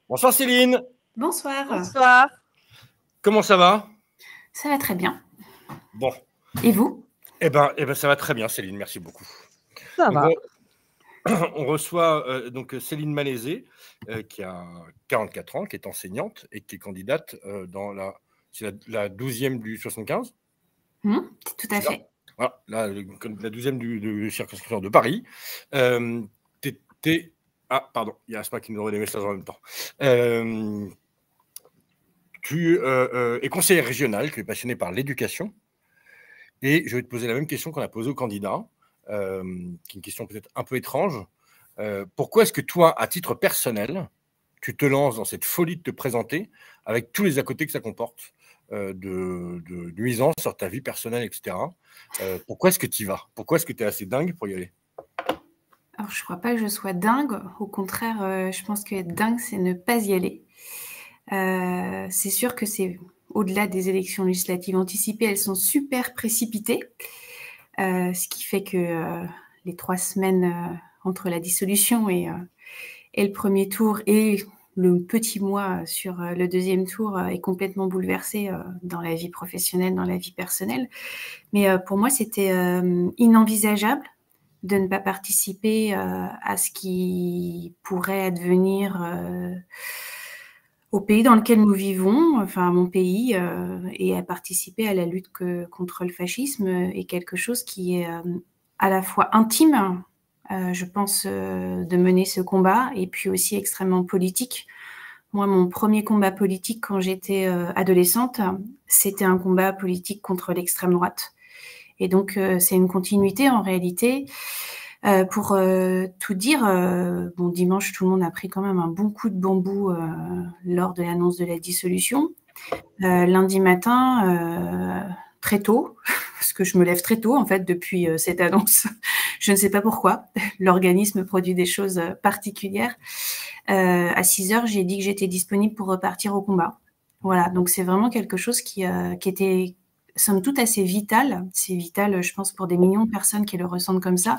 Bonsoir Céline, Bonsoir. Bonsoir. comment ça va? Ça va très bien. Bon, Et vous? eh ben, ça va très bien Céline, merci beaucoup. Ça Donc va. on reçoit donc Céline Malézé, qui a 44 ans, qui est enseignante et qui est candidate dans la 12e du 75, Tout à c'est ça? fait. Voilà, la 12e de circonscription de Paris. Ah, pardon, il y a Asma qui nous envoie des messages en même temps. Tu es conseillère régionale, tu es passionnée par l'éducation. Et je vais te poser la même question qu'on a posée aux candidats, qui est une question peut-être un peu étrange. Pourquoi est-ce que toi, à titre personnel, tu te lances dans cette folie de te présenter avec tous les à côté que ça comporte, de nuisances sur ta vie personnelle, etc. Pourquoi est-ce que tu y vas? Pourquoi est-ce que tu es assez dingue pour y aller? Alors, je ne crois pas que je sois dingue. Au contraire, je pense qu'être dingue, c'est ne pas y aller. C'est sûr que c'est au-delà des élections législatives anticipées, elles sont super précipitées. Ce qui fait que les 3 semaines entre la dissolution et le premier tour et le petit mois sur le deuxième tour est complètement bouleversé dans la vie professionnelle, dans la vie personnelle. Mais pour moi, c'était inenvisageable de ne pas participer à ce qui pourrait advenir au pays dans lequel nous vivons, enfin à mon pays, et à participer à la lutte contre le fascisme est quelque chose qui est à la fois intime, je pense, de mener ce combat, et puis aussi extrêmement politique. Moi, mon premier combat politique quand j'étais adolescente, c'était un combat politique contre l'extrême droite. Et donc, c'est une continuité en réalité. Pour tout dire, bon, dimanche, tout le monde a pris quand même un bon coup de bambou lors de l'annonce de la dissolution. Lundi matin, très tôt, parce que je me lève très tôt en fait depuis cette annonce. Je ne sais pas pourquoi. L'organisme produit des choses particulières. À 6 heures, j'ai dit que j'étais disponible pour repartir au combat. Voilà, donc c'est vraiment quelque chose qui était somme toute assez vital. C'est vital, je pense, pour des millions de personnes qui le ressentent comme ça.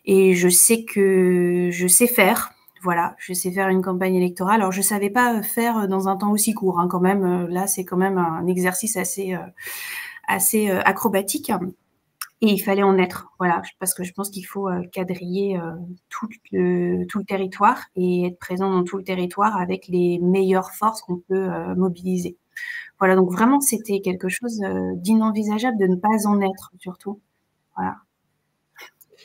Et je sais que je sais faire. Voilà, je sais faire une campagne électorale. Alors, je ne savais pas faire dans un temps aussi court, hein, quand même. Là, c'est quand même un exercice assez acrobatique. Et il fallait en être, voilà, parce que je pense qu'il faut quadriller tout le territoire et être présent dans tout le territoire avec les meilleures forces qu'on peut mobiliser. Voilà, donc vraiment, c'était quelque chose d'inenvisageable de ne pas en être, surtout. Voilà.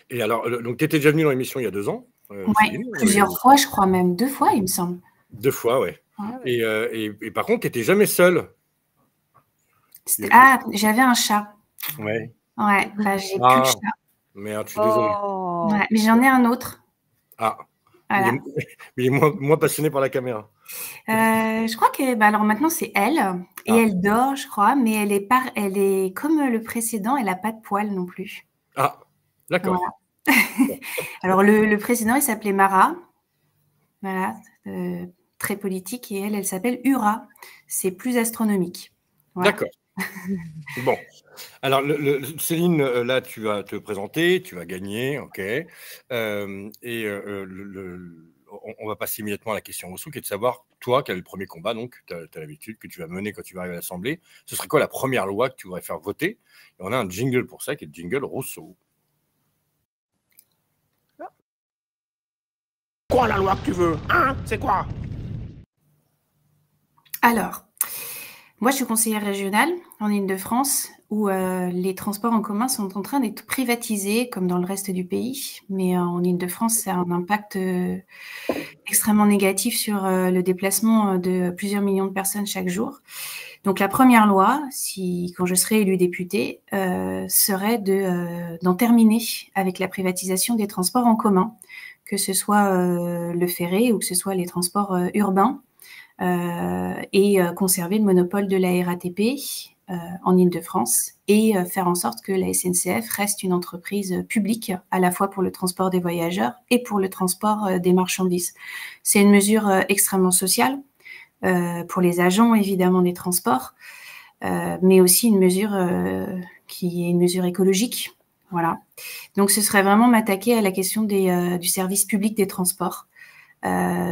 Et alors, donc tu étais déjà venu dans l'émission il y a 2 ans, Ouais, Céline. plusieurs fois, je crois même 2 fois, il me semble. 2 fois, ouais. Ouais. Et par contre, tu n'étais jamais seule. Ah, j'avais un chat. Ouais. Ouais, bah, j'ai plus de Ah, chat. merde, je suis désolé. Oh. Ouais, mais j'en ai un autre. Ah, il est, Voilà. il est moins passionné par la caméra. Je crois que, bah, alors maintenant c'est elle, et Ah, elle dort, je crois, mais elle est comme le précédent, elle a pas de poils non plus. ah, d'accord. Voilà. Alors le précédent, il s'appelait Mara, voilà, très politique, et elle s'appelle Ura. C'est plus astronomique. Voilà. D'accord. Bon, alors Céline, là, tu vas te présenter, tu vas gagner, ok. On va passer immédiatement à la question au qui est de savoir, toi, quel est le premier combat, donc, tu as l'habitude que tu vas mener quand tu vas arriver à l'Assemblée. Ce serait quoi la première loi que tu voudrais faire voter? Et on a un jingle pour ça, qui est le jingle Rousseau. Quoi la loi que tu veux? Hein? C'est quoi? Alors, moi, je suis conseillère régionale en Île-de-France, où les transports en commun sont en train d'être privatisés, comme dans le reste du pays. Mais en Île-de-France, ça a un impact extrêmement négatif sur le déplacement de plusieurs millions de personnes chaque jour. Donc, la première loi, quand je serai élue députée, serait d'en terminer avec la privatisation des transports en commun, que ce soit le ferré ou que ce soit les transports urbains. Et conserver le monopole de la RATP en Île-de-France et faire en sorte que la SNCF reste une entreprise publique à la fois pour le transport des voyageurs et pour le transport des marchandises. C'est une mesure extrêmement sociale pour les agents évidemment des transports, mais aussi une mesure qui est une mesure écologique. Voilà. Donc ce serait vraiment m'attaquer à la question du service public des transports.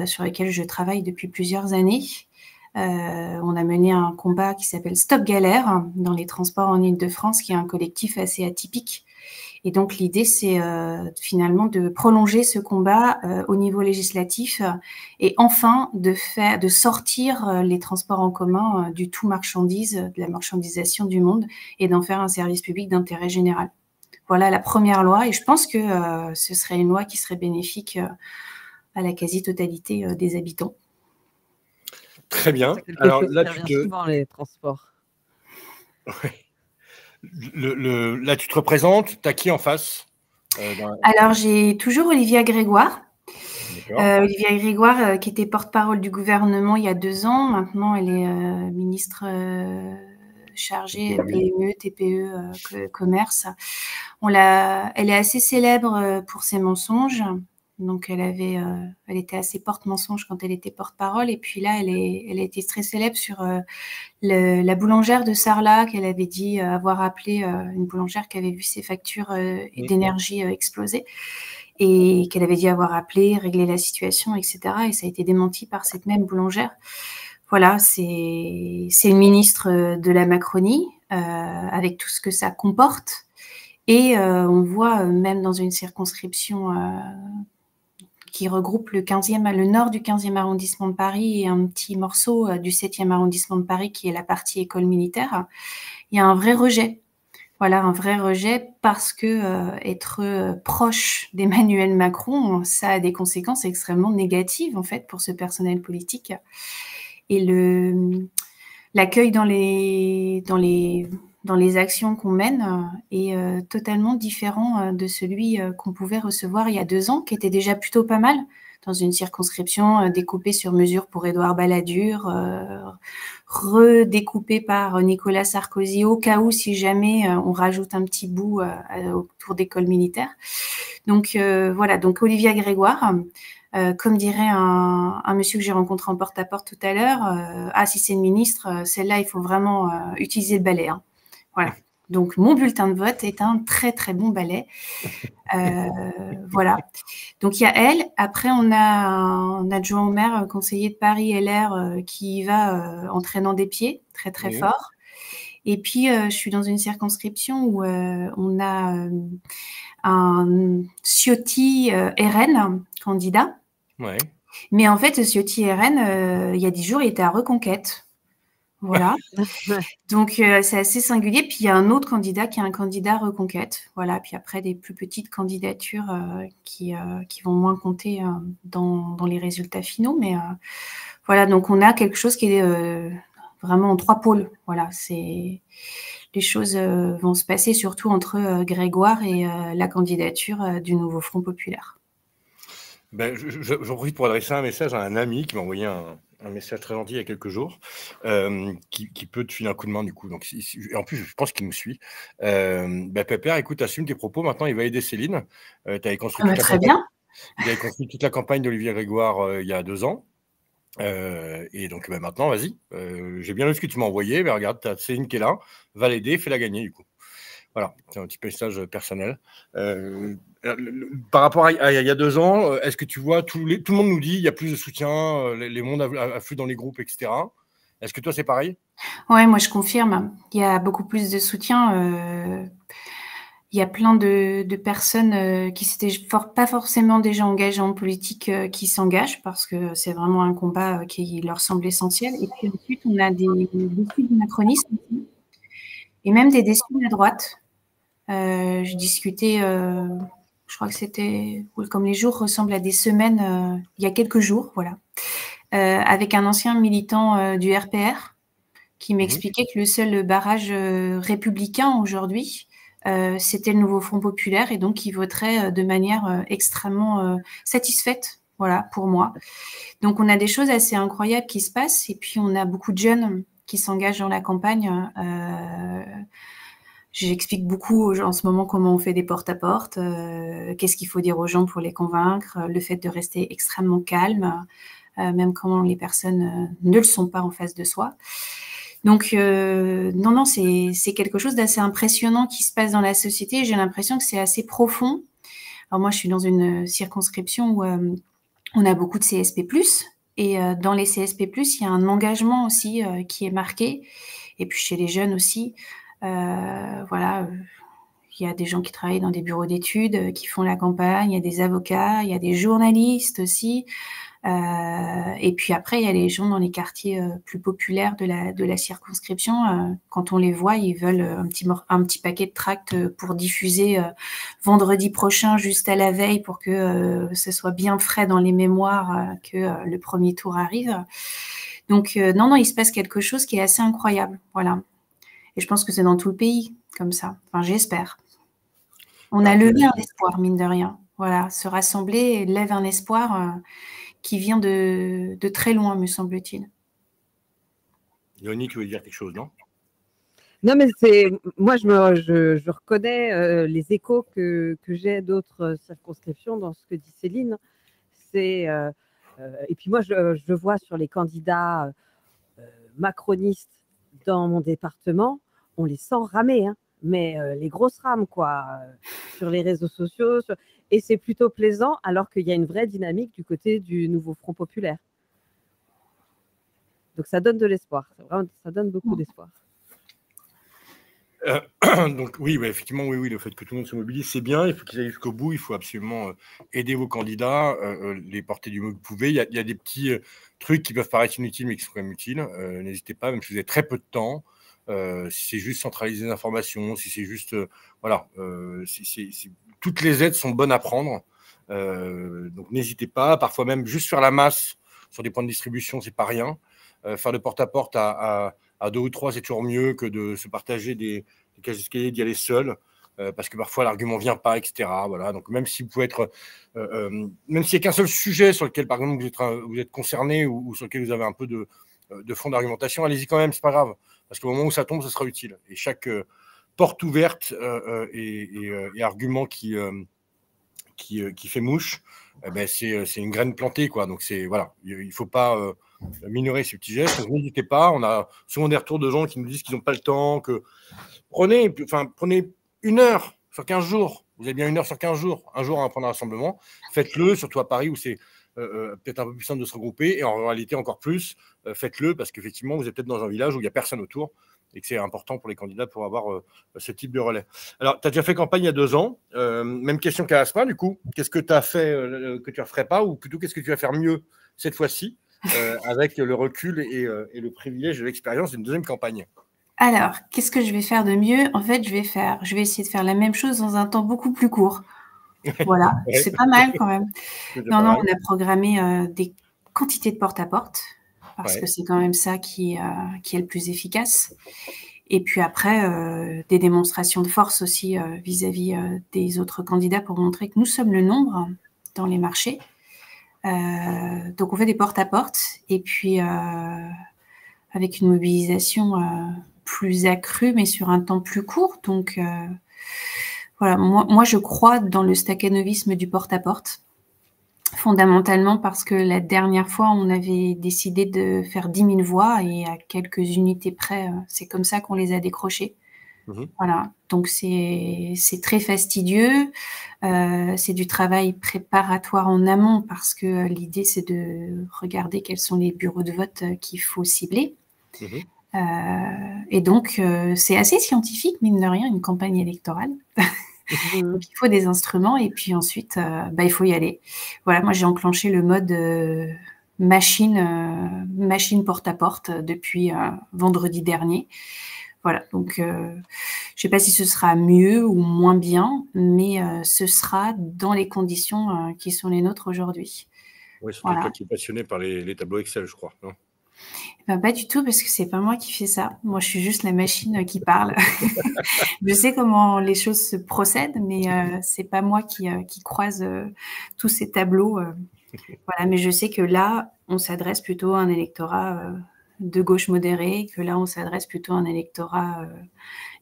sur lesquels je travaille depuis plusieurs années. On a mené un combat qui s'appelle Stop Galère dans les transports en Île-de-France, qui est un collectif assez atypique. Et donc, l'idée, c'est finalement de prolonger ce combat au niveau législatif et enfin de sortir les transports en commun du tout marchandise, de la marchandisation du monde, et d'en faire un service public d'intérêt général. Voilà la première loi, et je pense que ce serait une loi qui serait bénéfique à la quasi-totalité des habitants. Très bien. Alors là, souvent les transports. Ouais. Là, tu te représentes, tu as qui en face Alors, j'ai toujours Olivia Grégoire. Olivia Grégoire, qui était porte-parole du gouvernement il y a 2 ans. Maintenant, elle est ministre chargée PME, TPE, commerce. Elle est assez célèbre pour ses mensonges. Donc, elle était assez porte-mensonge quand elle était porte-parole. Et puis là, elle a été très célèbre sur la boulangère de Sarlat, qu'elle avait dit avoir appelé une boulangère qui avait vu ses factures d'énergie exploser et qu'elle avait dit avoir appelé, régler la situation, etc. Et ça a été démenti par cette même boulangère. Voilà, c'est le ministre de la Macronie, avec tout ce que ça comporte. Et on voit même dans une circonscription qui regroupe le nord du 15e arrondissement de Paris et un petit morceau du 7e arrondissement de Paris, qui est la partie école militaire, il y a un vrai rejet. Voilà, un vrai rejet parce que être proche d'Emmanuel Macron, ça a des conséquences extrêmement négatives, en fait, pour ce personnel politique. Et l'accueil dans les actions qu'on mène est totalement différent de celui qu'on pouvait recevoir il y a 2 ans, qui était déjà plutôt pas mal, dans une circonscription découpée sur mesure pour Édouard Balladur, redécoupée par Nicolas Sarkozy, au cas où, si jamais on rajoute un petit bout autour d'école militaire. Donc voilà, donc Olivia Grégoire, comme dirait un monsieur que j'ai rencontré en porte-à-porte tout à l'heure, si c'est une ministre, celle-là, il faut vraiment utiliser le balai. Hein. Voilà. Donc, mon bulletin de vote est un très, très bon balai. Voilà. Donc, il y a elle. Après, on a un adjoint au maire, conseiller de Paris LR, qui y va en traînant des pieds, très, très fort. Et puis, je suis dans une circonscription où on a un Ciotti RN candidat. Ouais. Mais en fait, Ciotti RN, il y a 10 jours, il était à Reconquête. Voilà. Donc, c'est assez singulier. Puis, il y a un autre candidat qui est un candidat Reconquête. Voilà. Puis après, des plus petites candidatures qui vont moins compter dans les résultats finaux. Mais voilà, donc on a quelque chose qui est vraiment en 3 pôles. Voilà, les choses vont se passer surtout entre Grégoire et la candidature du nouveau Front populaire. Ben, j'en profite pour adresser un message à un ami qui m'a envoyé un message très gentil il y a quelques jours, qui peut te filer un coup de main du coup. Donc, en plus, je pense qu'il nous suit. Pépère, écoute, assume tes propos. Maintenant, il va aider Céline. T'avais construit très bien. Il avait construit toute la campagne d'Olivier Grégoire il y a 2 ans. Et donc, maintenant, vas-y. J'ai bien lu ce que tu m'as envoyé. Mais regarde, tu as Céline qui est là. Va l'aider, fais-la gagner du coup. Voilà, c'est un petit message personnel. Par rapport à il y a 2 ans, est-ce que tu vois, tout le monde nous dit il y a plus de soutien, les mondes affluent dans les groupes, etc. Est-ce que toi, c'est pareil? Oui, moi, je confirme. Il y a beaucoup plus de soutien. Il y a plein de personnes qui s'étaient pas forcément déjà engagées en politique qui s'engagent parce que c'est vraiment un combat qui leur semble essentiel. Et puis ensuite, on a des déçus du macronisme aussi, et même des déçus de la droite. Je discutais, je crois que c'était comme les jours ressemblent à des semaines, il y a quelques jours, voilà, avec un ancien militant du RPR qui m'expliquait que le seul barrage républicain aujourd'hui, c'était le nouveau Front populaire, et donc il voterait de manière extrêmement satisfaite, voilà, pour moi. Donc on a des choses assez incroyables qui se passent, et puis on a beaucoup de jeunes qui s'engagent dans la campagne. J'explique beaucoup aux gens en ce moment comment on fait des porte-à-porte, qu'est-ce qu'il faut dire aux gens pour les convaincre, le fait de rester extrêmement calme, même quand les personnes ne le sont pas en face de soi. Donc, non, c'est quelque chose d'assez impressionnant qui se passe dans la société. J'ai l'impression que c'est assez profond. Alors moi, je suis dans une circonscription où On a beaucoup de CSP+, et dans les CSP+, il y a un engagement aussi qui est marqué, et puis chez les jeunes aussi, voilà, il y a des gens qui travaillent dans des bureaux d'études, qui font la campagne, il y a des avocats, il y a des journalistes aussi, et puis après, il y a les gens dans les quartiers plus populaires de la circonscription. Quand on les voit, ils veulent un petit paquet de tracts pour diffuser vendredi prochain, juste à la veille, pour que ce soit bien frais dans les mémoires que le premier tour arrive. Donc, non, non, il se passe quelque chose qui est assez incroyable. Voilà. Et je pense que c'est dans tout le pays, comme ça. Enfin, j'espère. On a levé un espoir, mine de rien. Voilà, se rassembler lève un espoir qui vient de très loin, me semble-t-il. Léonie, tu veux dire quelque chose, non? Non, mais moi, je reconnais les échos que j'ai d'autres circonscriptions dans ce que dit Céline. Et puis moi, je vois sur les candidats macronistes dans mon département, on les sent ramer, hein, mais les grosses rames, quoi, sur les réseaux sociaux. Et c'est plutôt plaisant, alors qu'il y a une vraie dynamique du côté du nouveau Front populaire. Donc ça donne de l'espoir, ça donne beaucoup d'espoir. Donc oui, bah, effectivement, oui, le fait que tout le monde se mobilise, c'est bien. Il faut qu'ils aillent jusqu'au bout. Il faut absolument aider vos candidats, les porter du mieux que vous pouvez. Il y a des petits trucs qui peuvent paraître inutiles, mais qui sont quand même utiles. N'hésitez pas, même si vous avez très peu de temps. Si c'est juste centraliser les informations, si c'est juste, voilà, toutes les aides sont bonnes à prendre. Donc n'hésitez pas. Parfois même juste faire la masse sur des points de distribution, c'est pas rien. Faire le porte-à-porte à 2 ou 3, c'est toujours mieux que de se partager des cages d'escalier, d'y aller seul, parce que parfois l'argument ne vient pas, etc. Voilà. Donc même si vous pouvez être, même s'il n'y a qu'un seul sujet sur lequel, par exemple, vous êtes concerné ou sur lequel vous avez un peu de fond d'argumentation, allez-y quand même, c'est pas grave, parce qu'au moment où ça tombe, ça sera utile. Et chaque porte ouverte et argument qui fait mouche, ben c'est une graine plantée, quoi. Donc voilà, il ne faut pas minorer ces petits gestes. Donc n'hésitez pas. On a souvent des retours de gens qui nous disent qu'ils n'ont pas le temps, que prenez 1 heure sur 15 jours. Vous avez bien 1 heure sur 15 jours, un jour à prendre un rassemblement. Faites-le, surtout à Paris où c'est peut-être un peu plus simple de se regrouper, et en réalité encore plus, faites-le parce qu'effectivement vous êtes peut-être dans un village où il n'y a personne autour et que c'est important pour les candidats pour avoir ce type de relais. Alors, tu as déjà fait campagne il y a 2 ans. Même question qu'à Aspin, du coup. Qu'est-ce que tu as fait que tu ne referais pas, ou plutôt qu'est-ce que tu vas faire mieux cette fois-ci avec le recul et le privilège de l'expérience d'une deuxième campagne? Alors, qu'est-ce que je vais faire de mieux? En fait, je vais essayer de faire la même chose dans un temps beaucoup plus court. Voilà, ouais. C'est pas mal quand même. Non, on a programmé des quantités de porte-à-porte, parce que c'est quand même ça qui est le plus efficace. Et puis après, des démonstrations de force aussi vis-à-vis des autres candidats pour montrer que nous sommes le nombre dans les marchés. Donc, on fait des porte-à-porte, et puis avec une mobilisation plus accrue, mais sur un temps plus court. Donc, voilà, moi, je crois dans le stakhanovisme du porte-à-porte, fondamentalement parce que la dernière fois, on avait décidé de faire 10 000 voix, et à quelques unités près, c'est comme ça qu'on les a décrochées. Voilà, donc c'est très fastidieux, c'est du travail préparatoire en amont, parce que l'idée, c'est de regarder quels sont les bureaux de vote qu'il faut cibler. Et donc, c'est assez scientifique, mine de rien, une campagne électorale. Donc, il faut des instruments, et puis ensuite, il faut y aller. Voilà, moi, j'ai enclenché le mode machine porte-à-porte depuis vendredi dernier. Voilà, donc je ne sais pas si ce sera mieux ou moins bien, mais ce sera dans les conditions qui sont les nôtres aujourd'hui. Oui, c'est toi qui es passionné par les tableaux Excel, je crois, non? Pas du tout, parce que c'est pas moi qui fais ça. Moi, je suis juste la machine qui parle. Je sais comment les choses se procèdent, mais c'est pas moi qui croise tous ces tableaux. Voilà, mais je sais que là, on s'adresse plutôt à un électorat de gauche modérée, que là, on s'adresse plutôt à un électorat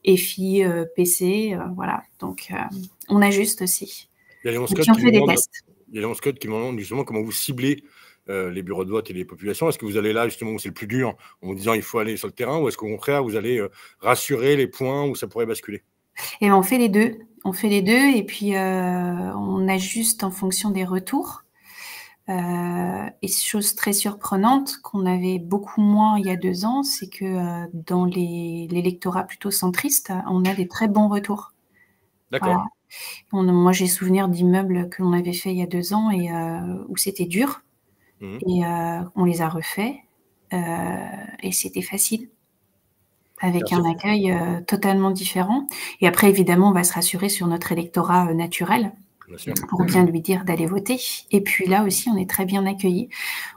FI, PC, voilà. Donc, on ajuste aussi. Il y a Léon Scott qui me demande justement comment vous ciblez les bureaux de vote et les populations. Est-ce que vous allez là justement où c'est le plus dur, en vous disant il faut aller sur le terrain, ou est-ce qu'au contraire vous allez rassurer les points où ça pourrait basculer? Et ben, on fait les deux. On fait les deux, et puis on ajuste en fonction des retours. Et chose très surprenante qu'on avait beaucoup moins il y a 2 ans, c'est que dans l'électorat plutôt centriste, on a des très bons retours. D'accord. Voilà. Moi, j'ai souvenir d'immeubles que l'on avait fait il y a 2 ans et où c'était dur. Mmh. Et on les a refaits et c'était facile, avec un accueil totalement différent. Et après, évidemment, on va se rassurer sur notre électorat naturel Bien sûr. pour bien lui dire d'aller voter. Et puis là aussi, on est très bien accueillis.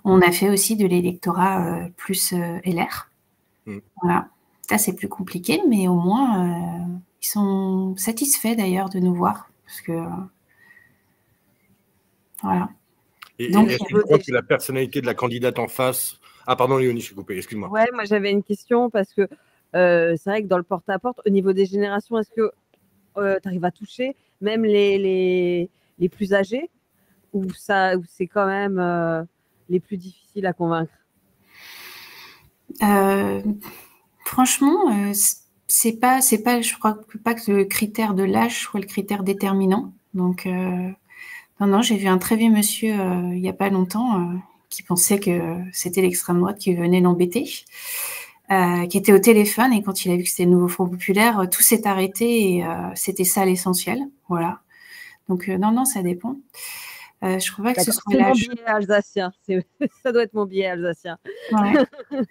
On a fait aussi de l'électorat plus LR. Mmh. Voilà. Ça, c'est plus compliqué, mais au moins, ils sont satisfaits d'ailleurs de nous voir. Parce que, voilà. Et Donc, est-ce que tu crois que la personnalité de la candidate en face... Ah, pardon, Léonie, je suis coupé, excuse-moi. Ouais, moi j'avais une question parce que c'est vrai que dans le porte-à-porte, au niveau des générations, est-ce que tu arrives à toucher même les plus âgés ou c'est quand même les plus difficiles à convaincre? Franchement, c'est pas, je crois pas que le critère de l'âge soit le critère déterminant. Donc, non, j'ai vu un très vieux monsieur il y a pas longtemps qui pensait que c'était l'extrême droite qui venait l'embêter, qui était au téléphone et quand il a vu que c'était le nouveau Front populaire, tout s'est arrêté et c'était ça l'essentiel. Voilà. Donc, non, ça dépend. Je crois pas que ce soit C'est mon l'âge. biais alsacien. Ça doit être mon biais alsacien. Ouais.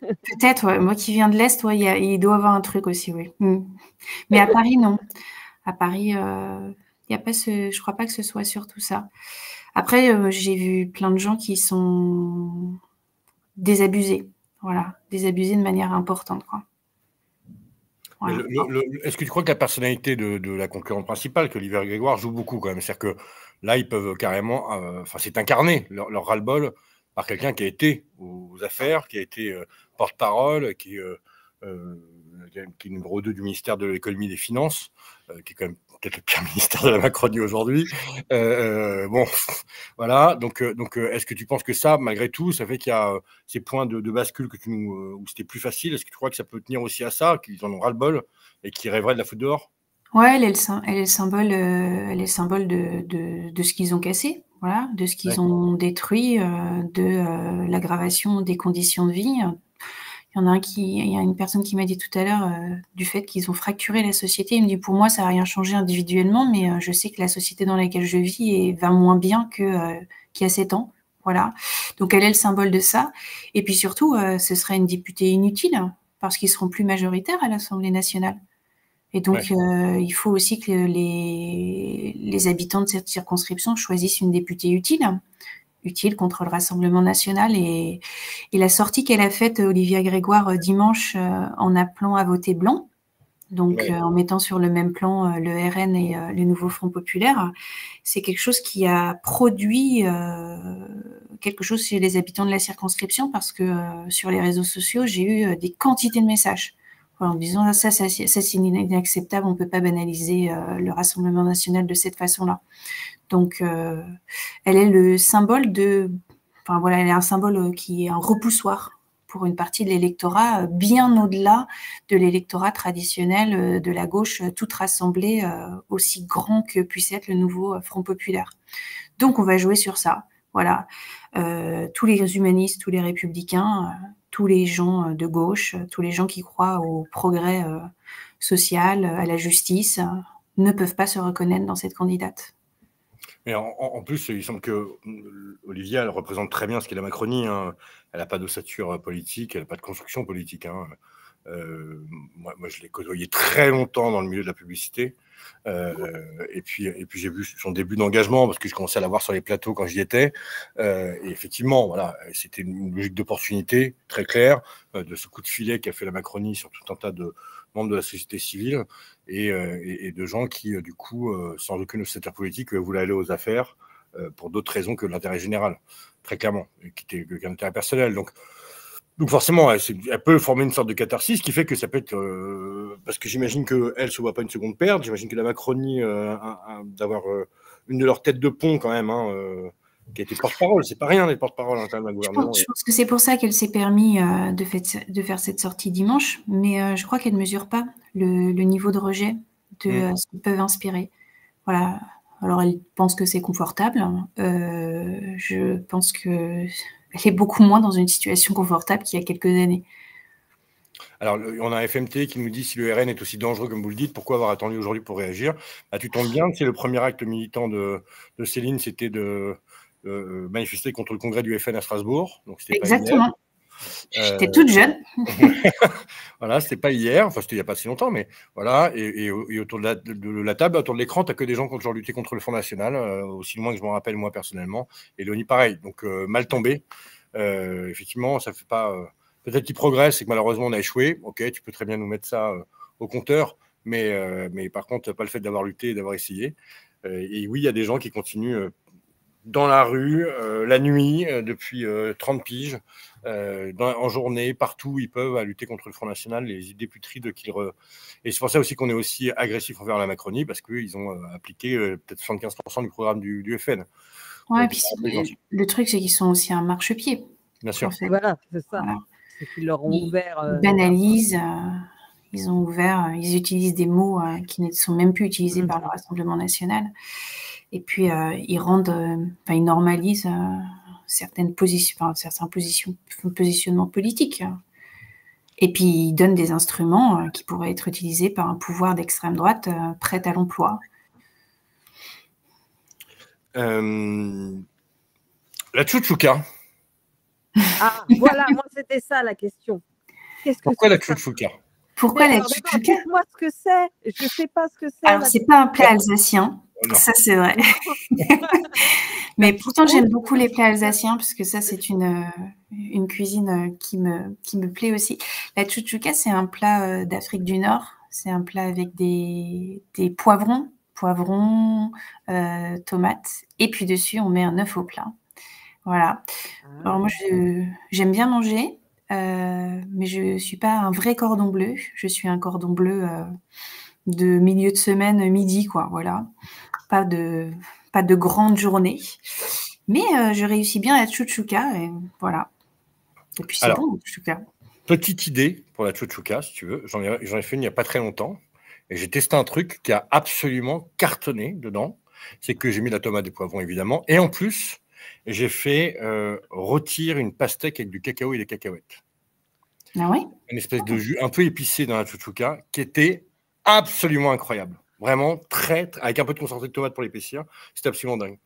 Peut-être, ouais. Moi qui viens de l'Est, ouais, il doit y avoir un truc aussi, oui. Mais à Paris, non. À Paris, y a pas je crois pas que ce soit surtout ça. Après, j'ai vu plein de gens qui sont désabusés. Voilà, désabusés de manière importante, quoi. Voilà. Est-ce que tu crois que la personnalité de la concurrente principale, qu'Olivia Grégoire, joue beaucoup quand même? C'est-à-dire que là, ils peuvent carrément, enfin, c'est incarné leur ras-le-bol par quelqu'un qui a été aux affaires, qui a été porte-parole, qui est numéro 2 du ministère de l'économie et des finances, qui est quand même peut-être le pire ministère de la Macronie aujourd'hui. Bon, voilà. Donc, est-ce que tu penses que ça, malgré tout, ça fait qu'il y a ces points de bascule où c'était plus facile? Est-ce que tu crois que ça peut tenir aussi à ça, qu'ils en ont ras-le-bol et qu'ils rêveraient de la foutre dehors? Ouais, elle est le symbole, de ce qu'ils ont cassé, voilà, de ce qu'ils ont détruit, de l'aggravation des conditions de vie. Il y a une personne qui m'a dit tout à l'heure du fait qu'ils ont fracturé la société. Il me dit pour moi ça n'a rien changé individuellement, mais je sais que la société dans laquelle je vis va moins bien qu'il y a 7 ans. Voilà. Donc elle est le symbole de ça. Et puis surtout, ce serait une députée inutile parce qu'ils seront plus majoritaires à l'Assemblée nationale. Et donc il faut aussi que les habitants de cette circonscription choisissent une députée utile contre le Rassemblement national. Et la sortie qu'elle a faite, Olivia Grégoire, dimanche, en appelant à voter blanc, donc en mettant sur le même plan le RN et le nouveau Front populaire, c'est quelque chose qui a produit quelque chose chez les habitants de la circonscription parce que sur les réseaux sociaux, j'ai eu des quantités de messages en disant ça c'est inacceptable, on ne peut pas banaliser le Rassemblement national de cette façon-là. Donc, elle est le symbole enfin voilà, elle est un symbole qui est un repoussoir pour une partie de l'électorat, bien au-delà de l'électorat traditionnel de la gauche, toute rassemblée, aussi grand que puisse être le nouveau Front populaire. Donc, on va jouer sur ça. Voilà, tous les humanistes, tous les républicains, tous les gens de gauche, tous les gens qui croient au progrès social, à la justice, ne peuvent pas se reconnaître dans cette candidate. Mais en plus, il semble que Olivia, elle représente très bien ce qu'est la Macronie. Hein. Elle n'a pas d'ossature politique, elle n'a pas de construction politique. Hein. Moi, je l'ai côtoyée très longtemps dans le milieu de la publicité. Et puis j'ai vu son début d'engagement parce que je commençais à la voir sur les plateaux quand j'y étais. Et effectivement, voilà, c'était une logique d'opportunité très claire de ce coup de filet qu'a fait la Macronie sur tout un tas de membres de la société civile et de gens qui, du coup, sans aucune ossature politique, voulaient aller aux affaires pour d'autres raisons que l'intérêt général, très clairement, qui était qu'un intérêt personnel. Donc forcément, elle peut former une sorte de catharsis qui fait que ça peut être... parce que j'imagine qu'elle ne se voit pas une seconde perdre, j'imagine que la Macronie, d'avoir une de leurs têtes de pont quand même, qui a été porte-parole, c'est pas rien d'être porte-parole quand même, un gouvernement. Je pense que c'est pour ça qu'elle s'est permis de faire cette sortie dimanche, mais je crois qu'elle ne mesure pas le niveau de rejet de ce qu'ils peuvent inspirer. Voilà. Alors, elle pense que c'est confortable. Je pense qu'elle est beaucoup moins dans une situation confortable qu'il y a quelques années. Alors, on a un FMT qui nous dit si le RN est aussi dangereux comme vous le dites, pourquoi avoir attendu aujourd'hui pour réagir? Bah, tu tombes bien, c'est le premier acte militant de Céline, c'était de manifester contre le congrès du FN à Strasbourg. Donc, c'était pas hier. Exactement. J'étais toute jeune. Voilà, c'était pas hier, enfin c'était il n'y a pas si longtemps, mais voilà, et autour de la table, autour de l'écran, tu n'as que des gens qui ont toujours lutté contre le Front National, aussi loin que je m'en rappelle moi personnellement, et Léonie pareil, donc mal tombé. Effectivement, ça fait pas... peut-être qu'il progresse et que malheureusement on a échoué, ok, tu peux très bien nous mettre ça au compteur, mais par contre, pas le fait d'avoir lutté et d'avoir essayé. Et oui, il y a des gens qui continuent dans la rue, la nuit, depuis 30 piges, en journée, partout où ils peuvent, à lutter contre le Front National, les idées putrides qu'ils... Et c'est pour ça aussi qu'on est aussi agressif envers la Macronie, parce qu'ils ont appliqué peut-être 75% du programme du FN. Ouais, et puis le truc, c'est qu'ils sont aussi un marchepied. Bien sûr. En fait. Voilà, c'est ça. Voilà. C'est qu'ils leur ont ouvert... Ils banalisent, ils ont ouvert, ils utilisent des mots qui ne sont même plus utilisés par le Rassemblement national. Et puis, ils rendent, ils normalisent certains positionnements politiques. Et puis, ils donnent des instruments qui pourraient être utilisés par un pouvoir d'extrême droite prêt à l'emploi. La tchouktchouka. Ah, voilà, moi, c'était ça la question. Pourquoi la tchouktchouka? Pourquoi la tchouktchouka? Dites-moi ce que c'est. Je ne sais pas ce que c'est. Alors, c'est pas un plat alsacien. Non. Ça, c'est vrai. Mais pourtant, j'aime beaucoup les plats alsaciens, parce que ça, c'est une cuisine qui me plaît aussi. La tchouktchouka, c'est un plat d'Afrique du Nord. C'est un plat avec des poivrons, tomates. Et puis dessus, on met un œuf au plat. Voilà. Alors moi, j'aime bien manger, mais je ne suis pas un vrai cordon bleu. Je suis un cordon bleu de milieu de semaine, midi, quoi. Voilà. Pas de grande journée. Mais je réussis bien la tchouktchouka, et voilà. Et puis c'est bon, la tchouktchouka. Petite idée pour la tchouktchouka, si tu veux. J'en ai fait une il n'y a pas très longtemps. Et j'ai testé un truc qui a absolument cartonné dedans. C'est que j'ai mis la tomate et des poivrons, évidemment. Et en plus... j'ai fait rôtir une pastèque avec du cacao et des cacahuètes. Ah oui? Une espèce de jus un peu épicé dans la tchouktchouka qui était absolument incroyable. Vraiment, avec un peu de concentré de tomate pour l'épaissir. C'était absolument dingue.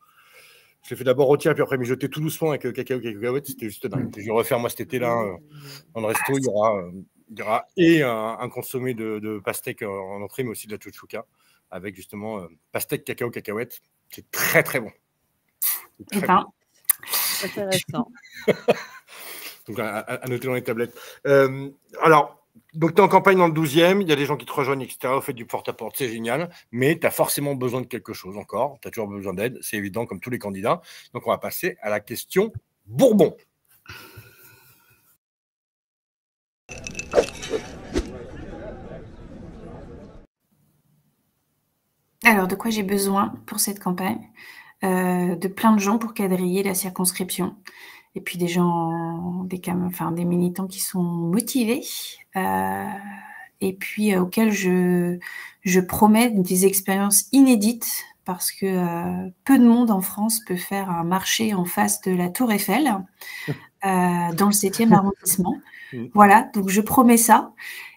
Je l'ai fait d'abord rôtir, puis après mijoter tout doucement avec cacao et cacahuètes. C'était juste dingue. Je vais refaire, moi, cet été-là, dans le resto. Il y aura et un consommé de pastèque en entrée, mais aussi de la tchouktchouka, avec justement pastèque, cacao, cacahuètes. C'est très, très bon. Très bon. Intéressant. Donc, à noter dans les tablettes. Alors, donc tu es en campagne dans le 12e, il y a des gens qui te rejoignent, etc. Vous faites du porte-à-porte, c'est génial, mais tu as forcément besoin de quelque chose encore. Tu as toujours besoin d'aide, c'est évident, comme tous les candidats. Donc, on va passer à la question Bourbon. Alors, de quoi j'ai besoin pour cette campagne? De plein de gens pour quadriller la circonscription. Et puis des gens, des militants qui sont motivés, et puis auxquels je promets des expériences inédites, parce que peu de monde en France peut faire un marché en face de la Tour Eiffel, dans le 7e arrondissement. Voilà, donc je promets ça.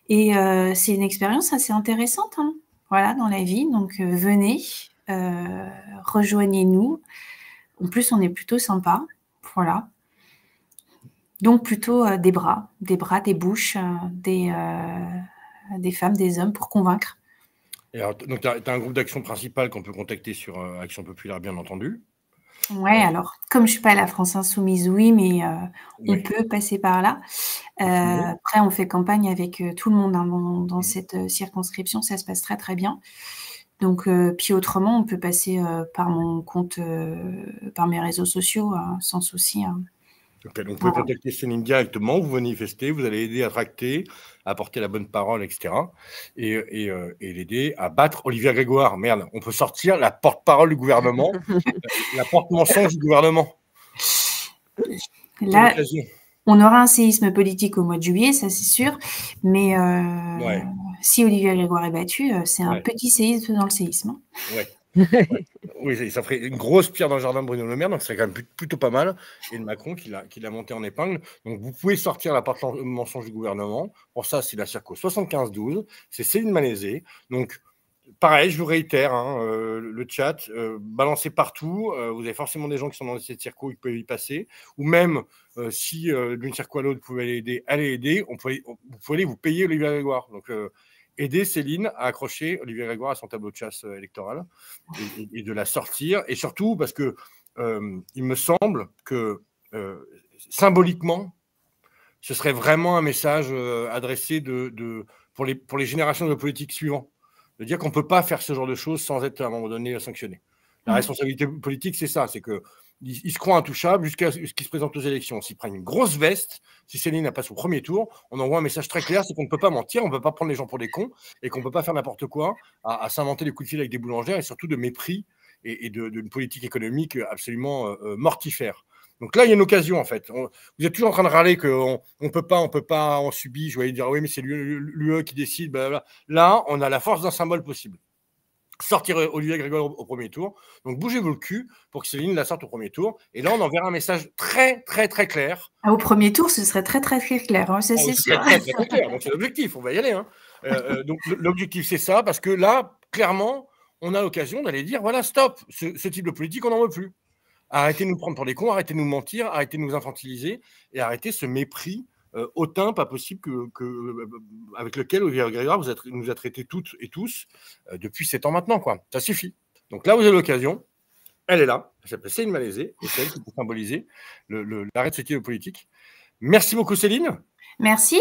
Et c'est une expérience assez intéressante, hein, voilà, dans la vie. Donc venez, rejoignez-nous. En plus, on est plutôt sympa. Voilà. Donc plutôt des bras, des bouches, des femmes, des hommes pour convaincre. Et alors, donc, tu as un groupe d'action principal qu'on peut contacter sur Action Populaire, bien entendu. Ouais, alors, comme je ne suis pas à la France Insoumise, oui, mais on peut passer par là. Après, on fait campagne avec tout le monde, hein, dans cette circonscription. Ça se passe très, très bien. Donc, puis autrement, on peut passer par mon compte, par mes réseaux sociaux, sans souci. Hein. Okay, donc, vous pouvez contacter Céline directement, vous venez manifester, vous allez aider à tracter, à apporter la bonne parole, etc. Et l'aider à battre Olivia Grégoire. Merde, on peut sortir la porte-parole du gouvernement, la porte-mensonge du gouvernement. Là, on aura un séisme politique au mois de juillet, ça c'est sûr, mais si Olivia Grégoire est battue, c'est un petit séisme dans le séisme. Ouais. Ouais. Oui, ça ferait une grosse pierre dans le jardin de Bruno Le Maire, donc ce serait quand même plutôt pas mal. Et de Macron qui l'a monté en épingle. Donc vous pouvez sortir la part mensonge du gouvernement. Pour ça, c'est la circo 75-12. C'est Céline Manézé. Donc pareil, je vous réitère, hein, le chat, balancez partout. Vous avez forcément des gens qui sont dans cette circo, qui peuvent y passer. Ou même, si d'une circo à l'autre, vous pouvez aller aider, allez aider. Vous pouvez aller vous payer Olivier Grégoire. Donc, aider Céline à accrocher Olivier Grégoire à son tableau de chasse électoral et de la sortir. Et surtout, parce que il me semble que symboliquement, ce serait vraiment un message adressé pour les générations de politiques suivantes. De dire qu'on ne peut pas faire ce genre de choses sans être à un moment donné sanctionné. La responsabilité politique, c'est ça, c'est qu'ils se croient intouchables jusqu'à ce qu'ils se présentent aux élections. S'ils prennent une grosse veste, si Céline n'a pas son premier tour, on envoie un message très clair, c'est qu'on ne peut pas mentir, on ne peut pas prendre les gens pour des cons et qu'on ne peut pas faire n'importe quoi, à s'inventer des coups de fil avec des boulangères et surtout de mépris et d'une politique économique absolument mortifère. Donc là, il y a une occasion, en fait. Vous êtes toujours en train de râler qu'on ne peut pas, on subit. Je voyais dire, oui, mais c'est l'UE qui décide. Blablabla. Là, on a la force d'un symbole possible. Sortir Olivier Grégoire au premier tour. Donc, bougez-vous le cul pour que Céline la sorte au premier tour. Et là, on enverra un message très, très, très clair. Au premier tour, ce serait très, très, très clair. Hein, ça, c'est sûr. Très, très, très clair. Donc, c'est l'objectif. On va y aller. Hein. Donc, l'objectif, c'est ça. Parce que là, clairement, on a l'occasion d'aller dire, voilà, stop. Ce type de politique, on n'en veut plus. Arrêtez de nous prendre pour des cons, arrêtez de nous mentir, arrêtez de nous infantiliser et arrêtez ce mépris hautain, pas possible, avec lequel Olivier Grégoire nous a traités toutes et tous depuis 7 ans maintenant. Quoi. Ça suffit. Donc là, vous avez l'occasion. Elle est là. Elle s'appelle Céline Manézé et c'est elle qui peut symboliser l'arrêt de ce type de politique. Merci beaucoup, Céline. Merci.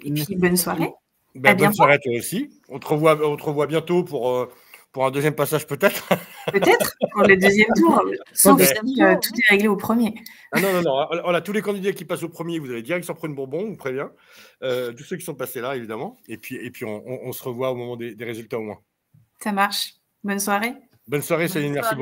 Et puis, bonne soirée. Bonne soirée à toi aussi. On te revoit bientôt pour un deuxième passage, peut-être. Peut-être, pour le deuxième tour. Sauf si tout est réglé au premier. Ah non. On a tous les candidats qui passent au premier. Vous allez direct s'en prendre bonbon, on vous prévient. Tous ceux qui sont passés là, évidemment. Et puis on se revoit au moment des résultats au moins. Ça marche. Bonne soirée. Bonne soirée, Céline. Merci beaucoup.